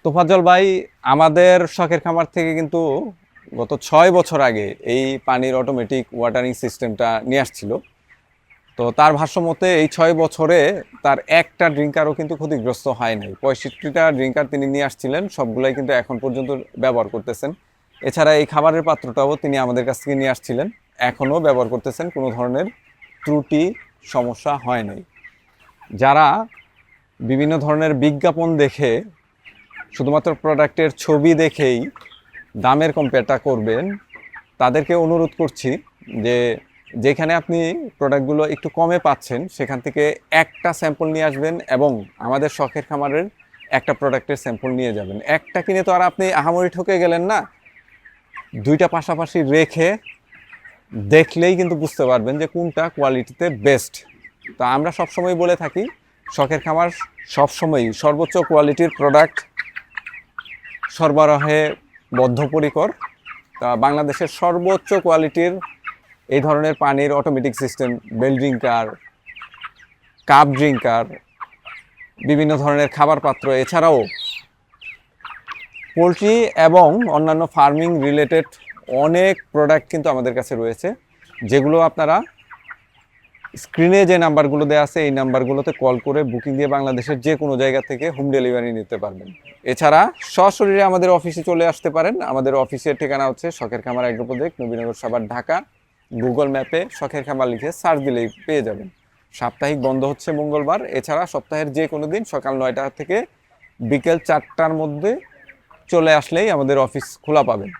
তোফাজ্জল ভাই, আমাদের শখের খামার থেকে কিন্তু গত 6 বছর আগে এই পানির অটোমেটিক ওয়াটারিং সিস্টেমটা নিয়ে আসছিল। তো তার ভাষ্য মতে এই 6 বছরে তার একটা ড্রিঙ্কারও কিন্তু ক্ষতিগ্রস্ত হয় নাই। 65টা ড্রিঙ্কার তিনি নিয়ে আসছিলেন, সবগুলাই কিন্তু এখন পর্যন্ত ব্যবহার করতেছেন। এছাড়া এই খাবারের পাত্রটাও তিনি আমাদের কাছ থেকে নিয়ে আসছিলেন, এখনও ব্যবহার করতেছেন, কোনো ধরনের ত্রুটি সমস্যা হয় নাই। যারা বিভিন্ন ধরনের বিজ্ঞাপন দেখে শুধুমাত্র প্রোডাক্টের ছবি দেখেই দামের কম্পেয়ারটা করবেন, তাদেরকে অনুরোধ করছি যে যেখানে আপনি প্রোডাক্টগুলো একটু কমে পাচ্ছেন সেখান থেকে একটা স্যাম্পল নিয়ে আসবেন এবং আমাদের শখের খামারের একটা প্রোডাক্টের স্যাম্পল নিয়ে যাবেন। একটা কিনে তো আর আপনি আহামরি ঠকে গেলেন না, দুইটা পাশাপাশি রেখে দেখলেই কিন্তু বুঝতে পারবেন যে কোনটা কোয়ালিটিতে বেস্ট। তো আমরা সবসময় বলে থাকি শখের খামার সবসময়ই সর্বোচ্চ কোয়ালিটির প্রোডাক্ট সরবরাহে বদ্ধপরিকর। তা বাংলাদেশের সর্বোচ্চ কোয়ালিটির এই ধরনের পানির automatic system, bell drinker, cup drinker, বিভিন্ন ধরনের খাবার পাত্র, এছাড়াও পোলট্রি এবং অন্যান্য ফার্মিং রিলেটেড অনেক প্রোডাক্ট কিন্তু আমাদের কাছে রয়েছে, যেগুলো আপনারা স্ক্রিনে যে নাম্বারগুলো দেওয়া আছে এই নাম্বারগুলোতে কল করে বুকিং দিয়ে বাংলাদেশের যে কোনো জায়গা থেকে হোম ডেলিভারি নিতে পারবেন। এছাড়া সশরীরে আমাদের অফিসে চলে আসতে পারেন। আমাদের অফিসের ঠিকানা হচ্ছে শখের খামার agro project, Nabinagar Savar, Dhaka. Google ম্যাপে শখের খামার লিখে সার্চ দিলেই পেয়ে যাবেন। সাপ্তাহিক বন্ধ হচ্ছে মঙ্গলবার। এছাড়া সপ্তাহের যে কোনো দিন সকাল 9টা থেকে বিকেল 4টার মধ্যে চলে আসলেই আমাদের অফিস খোলা পাবেন।